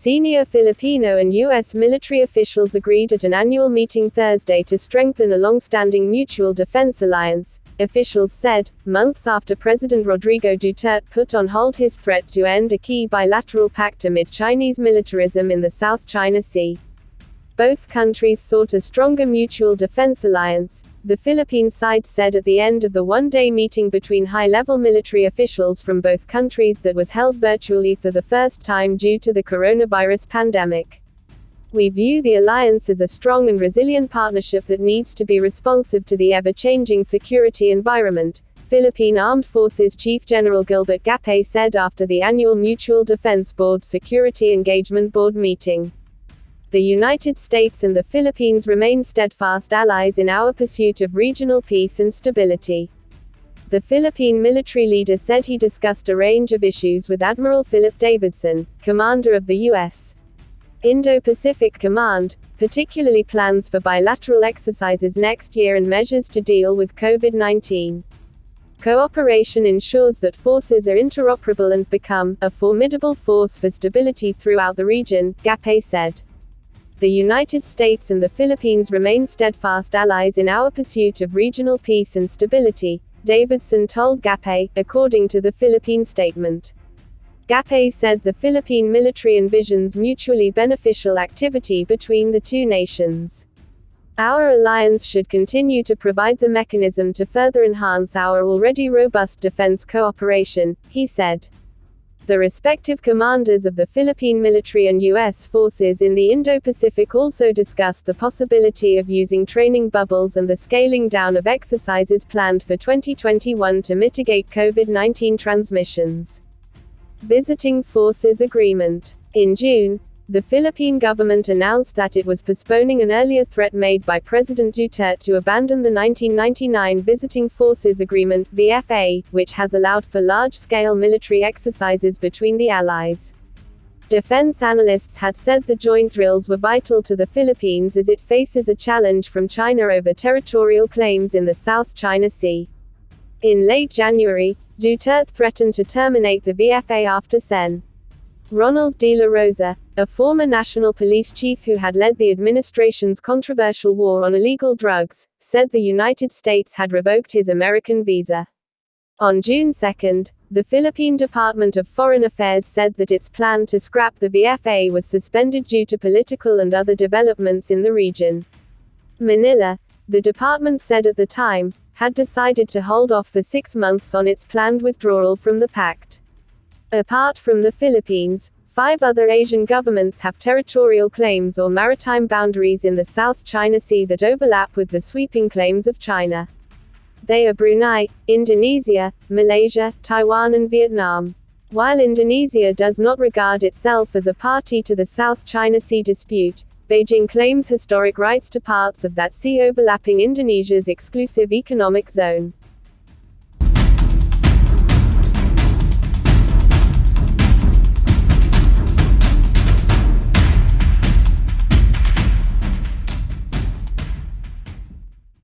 Senior Filipino and U.S. military officials agreed at an annual meeting Thursday to strengthen a long-standing mutual defense alliance, officials said, months after President Rodrigo Duterte put on hold his threat to end a key bilateral pact amid Chinese militarism in the South China Sea. Both countries sought a stronger mutual defense alliance, the Philippine side said at the end of the one-day meeting between high-level military officials from both countries that was held virtually for the first time due to the coronavirus pandemic. We view the alliance as a strong and resilient partnership that needs to be responsive to the ever-changing security environment, Philippine Armed Forces Chief General Gilbert Gapay said after the annual Mutual Defense Board Security Engagement Board meeting. The United States and the Philippines remain steadfast allies in our pursuit of regional peace and stability. The Philippine military leader said he discussed a range of issues with Admiral Philip Davidson, commander of the U.S. Indo-Pacific Command, particularly plans for bilateral exercises next year and measures to deal with COVID-19. Cooperation ensures that forces are interoperable and become a formidable force for stability throughout the region, Gapay said. The United States and the Philippines remain steadfast allies in our pursuit of regional peace and stability, Davidson told Gapay, according to the Philippine statement. Gapay said the Philippine military envisions mutually beneficial activity between the two nations. Our alliance should continue to provide the mechanism to further enhance our already robust defense cooperation, he said. The respective commanders of the Philippine military and U.S. forces in the Indo-Pacific also discussed the possibility of using training bubbles and the scaling down of exercises planned for 2021 to mitigate COVID-19 transmissions. Visiting Forces Agreement. In June, the Philippine government announced that it was postponing an earlier threat made by President Duterte to abandon the 1999 Visiting Forces Agreement (VFA), which has allowed for large-scale military exercises between the allies. Defense analysts had said the joint drills were vital to the Philippines as it faces a challenge from China over territorial claims in the South China Sea. In late January, Duterte threatened to terminate the VFA after Sen. Ronald De La Rosa, a former national police chief who had led the administration's controversial war on illegal drugs, said the United States had revoked his American visa. On June 2, the Philippine Department of Foreign Affairs said that its plan to scrap the VFA was suspended due to political and other developments in the region. Manila, the department said at the time, had decided to hold off for 6 months on its planned withdrawal from the pact. Apart from the Philippines, 5 other Asian governments have territorial claims or maritime boundaries in the South China Sea that overlap with the sweeping claims of China. They are Brunei, Indonesia, Malaysia, Taiwan and Vietnam. While Indonesia does not regard itself as a party to the South China Sea dispute, Beijing claims historic rights to parts of that sea overlapping Indonesia's exclusive economic zone.